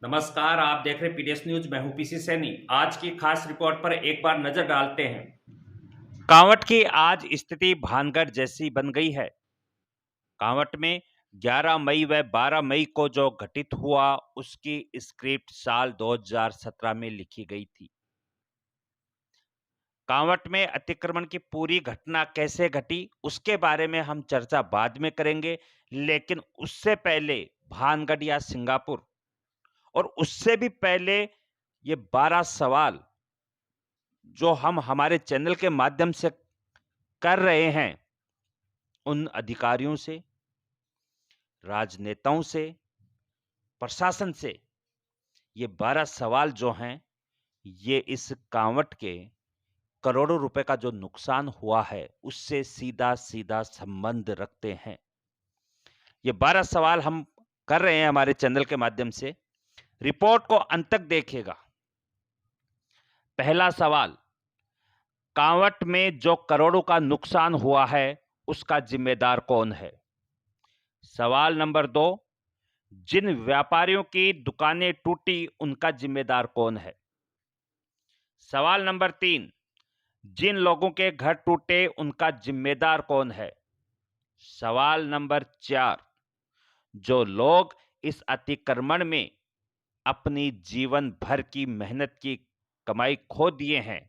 नमस्कार, आप देख रहे पीडीएस न्यूज। मैं हूं पीसी सैनी। आज की खास रिपोर्ट पर एक बार नजर डालते हैं। कांवट की आज स्थिति भानगढ़ जैसी बन गई है। कांवट में 11 मई व 12 मई को जो घटित हुआ उसकी स्क्रिप्ट साल 2017 में लिखी गई थी। कांवट में अतिक्रमण की पूरी घटना कैसे घटी उसके बारे में हम चर्चा बाद में करेंगे, लेकिन उससे पहले भानगढ़ या सिंगापुर और उससे भी पहले ये 12 सवाल जो हम हमारे चैनल के माध्यम से कर रहे हैं उन अधिकारियों से, राजनेताओं से, प्रशासन से, ये 12 सवाल जो हैं ये इस कांवट के करोड़ों रुपए का जो नुकसान हुआ है उससे सीधा सीधा संबंध रखते हैं। ये 12 सवाल हम कर रहे हैं हमारे चैनल के माध्यम से। रिपोर्ट को अंत तक देखिएगा। पहला सवाल, कांवट में जो करोड़ों का नुकसान हुआ है उसका जिम्मेदार कौन है? सवाल नंबर 2, जिन व्यापारियों की दुकानें टूटी उनका जिम्मेदार कौन है? सवाल नंबर 3, जिन लोगों के घर टूटे उनका जिम्मेदार कौन है? सवाल नंबर 4, जो लोग इस अतिक्रमण में अपनी जीवन भर की मेहनत की कमाई खो दिए हैं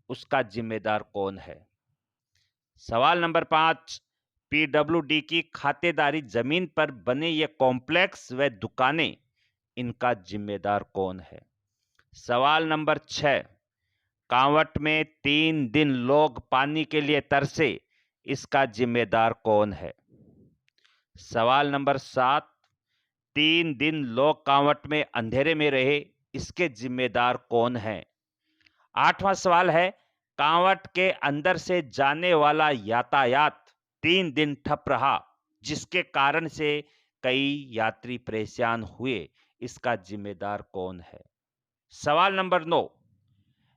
उसका जिम्मेदार कौन है? सवाल नंबर 5, पीडब्ल्यूडी की खातेदारी जमीन पर बने ये कॉम्प्लेक्स व दुकानें, इनका जिम्मेदार कौन है? सवाल नंबर 6, कांवट में 3 दिन लोग पानी के लिए तरसे, इसका जिम्मेदार कौन है? सवाल नंबर 7, 3 दिन लोग कांवट में अंधेरे में रहे, इसके जिम्मेदार कौन है? 8वां सवाल है, कांवट के अंदर से जाने वाला यातायात 3 दिन ठप रहा जिसके कारण से कई यात्री परेशान हुए, इसका जिम्मेदार कौन है? सवाल नंबर 9,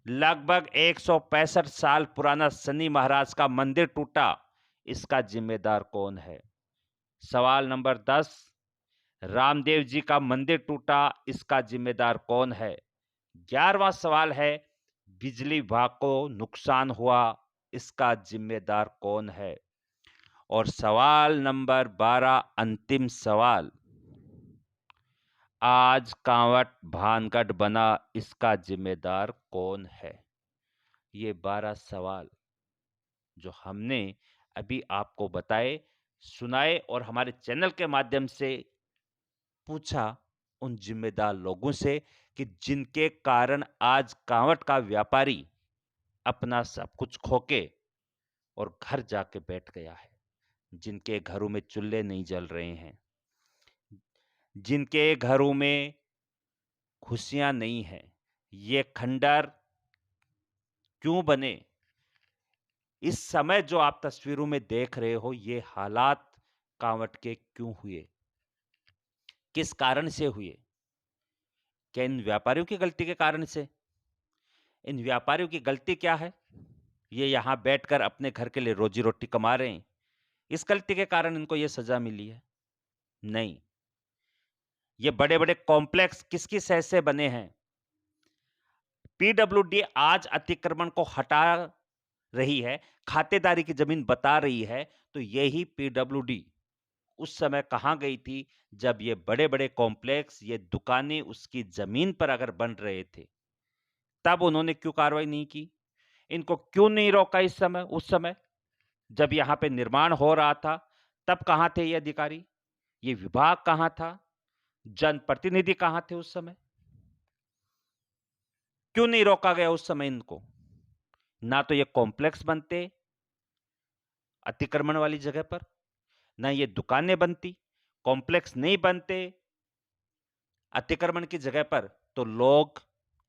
लगभग 165 साल पुराना शनि महाराज का मंदिर टूटा, इसका जिम्मेदार कौन है? सवाल नंबर 10, रामदेव जी का मंदिर टूटा, इसका जिम्मेदार कौन है? 11वां सवाल है, बिजली विभाग को नुकसान हुआ, इसका जिम्मेदार कौन है? और सवाल नंबर 12, अंतिम सवाल, आज कांवट भानगढ़ बना, इसका जिम्मेदार कौन है? ये 12 सवाल जो हमने अभी आपको बताए, सुनाए और हमारे चैनल के माध्यम से पूछा उन जिम्मेदार लोगों से कि जिनके कारण आज कांवट का व्यापारी अपना सब कुछ खोके और घर जाके बैठ गया है, जिनके घरों में चूल्हे नहीं जल रहे हैं, जिनके घरों में खुशियां नहीं है। ये खंडर क्यों बने? इस समय जो आप तस्वीरों में देख रहे हो ये हालात कांवट के क्यों हुए, किस कारण से हुए? क्या इन व्यापारियों की गलती के कारण से? इन व्यापारियों की गलती क्या है? ये यहां बैठकर अपने घर के लिए रोजी रोटी कमा रहे हैं, इस गलती के कारण इनको ये सजा मिली है? नहीं। ये बड़े बड़े कॉम्प्लेक्स किसकी सह से बने हैं? पीडब्ल्यूडी आज अतिक्रमण को हटा रही है, खातेदारी की जमीन बता रही है, तो यही पीडब्ल्यूडी उस समय कहां गई थी जब ये बड़े बड़े कॉम्प्लेक्स, ये दुकानें उसकी जमीन पर अगर बन रहे थे, तब उन्होंने क्यों कार्रवाई नहीं की? इनको क्यों नहीं रोका इस समय? उस समय जब यहां पे निर्माण हो रहा था तब कहां थे ये अधिकारी? ये विभाग कहां था? जनप्रतिनिधि कहां थे उस समय? क्यों नहीं रोका गया उस समय इनको? ना तो ये कॉम्प्लेक्स बनते अतिक्रमण वाली जगह पर, ना ये दुकानें बनती। कॉम्प्लेक्स नहीं बनते अतिक्रमण की जगह पर तो लोग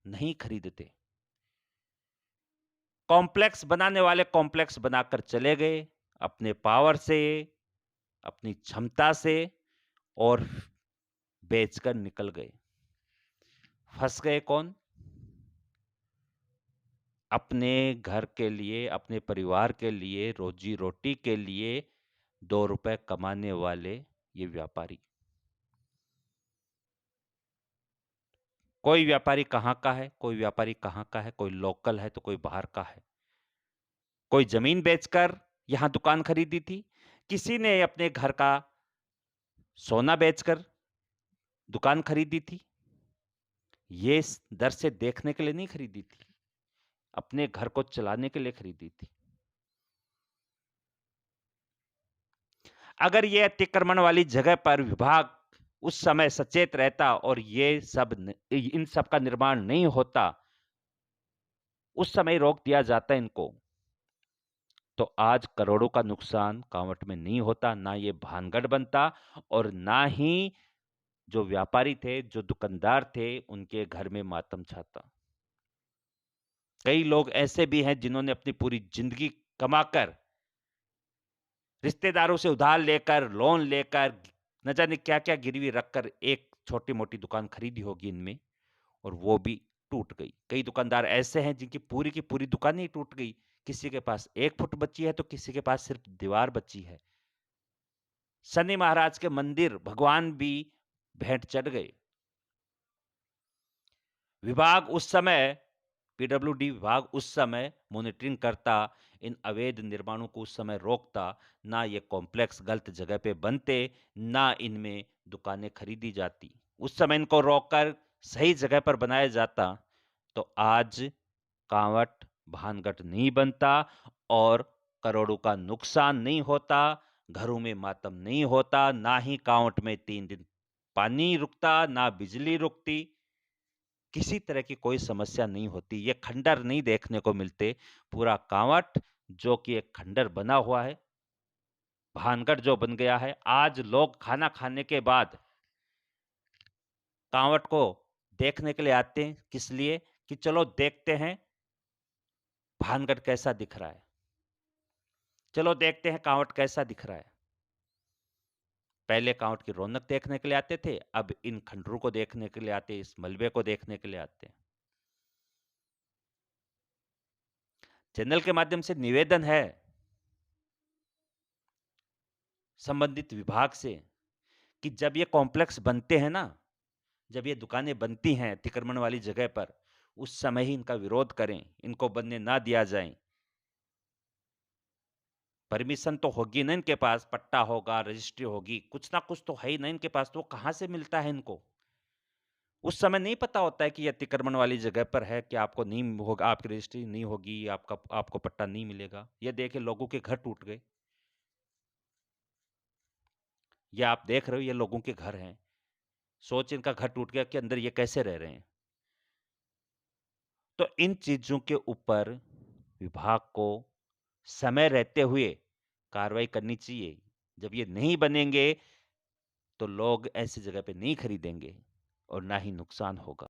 नहीं खरीदते। कॉम्प्लेक्स बनाने वाले कॉम्प्लेक्स बनाकर चले गए अपने पावर से, अपनी क्षमता से, और बेचकर निकल गए। फंस गए कौन? अपने घर के लिए, अपने परिवार के लिए, रोजी रोटी के लिए 2 रुपए कमाने वाले ये व्यापारी। कोई व्यापारी कहाँ का है, कोई व्यापारी कहाँ का है, कोई लोकल है तो कोई बाहर का है। कोई जमीन बेचकर यहां दुकान खरीदी थी, किसी ने अपने घर का सोना बेचकर दुकान खरीदी थी। ये दर से देखने के लिए नहीं खरीदी थी, अपने घर को चलाने के लिए खरीदी थी। अगर ये अतिक्रमण वाली जगह पर विभाग उस समय सचेत रहता और ये सब इन सब का निर्माण नहीं होता, उस समय रोक दिया जाता इनको, तो आज करोड़ों का नुकसान कांवट में नहीं होता, ना ये भानगढ़ बनता और ना ही जो व्यापारी थे, जो दुकानदार थे, उनके घर में मातम छाता। कई लोग ऐसे भी हैं जिन्होंने अपनी पूरी जिंदगी कमाकर, रिश्तेदारों से उधार लेकर, लोन लेकर, न जाने क्या-क्या गिरवी रखकर एक छोटी-मोटी दुकान खरीदी होगी इनमें और वो भी टूट गई। कई दुकानदार ऐसे हैं जिनकी पूरी की पूरी दुकान ही टूट गई। किसी के पास 1 फुट बची है तो किसी के पास सिर्फ दीवार बची है। शनि महाराज के मंदिर, भगवान भी भेंट चढ़ गए। विभाग उस समय, पीडब्ल्यूडी विभाग उस समय मॉनिटरिंग करता, इन अवैध निर्माणों को उस समय रोकता, ना ये कॉम्प्लेक्स गलत जगह पे बनते, ना इनमें दुकानें खरीदी जाती। उस समय इनको रोककर सही जगह पर बनाया जाता, तो आज कांवट भानगढ़ नहीं बनता और करोड़ों का नुकसान नहीं होता, घरों में मातम नहीं होता, ना ही कांवट में 3 दिन पानी रुकता, ना बिजली रुकती, किसी तरह की कोई समस्या नहीं होती। ये खंडर नहीं देखने को मिलते। पूरा कांवट जो कि एक खंडर बना हुआ है, भानगढ़ जो बन गया है, आज लोग खाना खाने के बाद कांवट को देखने के लिए आते हैं। किस लिए? कि चलो देखते हैं भानगढ़ कैसा दिख रहा है। चलो देखते हैं कांवट कैसा दिख रहा है। पहले कांवट की रौनक देखने के लिए आते थे, अब इन खंडरों को देखने के लिए आते हैं, इस मलबे को देखने के लिए आते हैं। चैनल के माध्यम से निवेदन है संबंधित विभाग से कि जब ये कॉम्प्लेक्स बनते हैं ना, जब ये दुकानें बनती हैं अतिक्रमण वाली जगह पर, उस समय ही इनका विरोध करें, इनको बनने ना दिया जाए। परमिशन तो होगी ना इनके पास, पट्टा होगा, रजिस्ट्री होगी, कुछ ना कुछ तो है ही ना इनके पास, तो कहां से मिलता है इनको? उस समय नहीं पता होता है कि ये अतिक्रमण वाली जगह पर है, कि आपको नहीं होगा, आपकी रजिस्ट्री नहीं होगी, आपको पट्टा नहीं मिलेगा। ये देखे लोगों के घर टूट गए। ये आप देख रहे हो, ये लोगों के घर हैं। सोच इनका घर टूट गया कि अंदर ये कैसे रह रहे हैं। तो इन चीजों के ऊपर विभाग को समय रहते हुए कार्रवाई करनी चाहिए। जब ये नहीं बनेंगे तो लोग ऐसी जगह पे नहीं खरीदेंगे और ना ही नुकसान होगा।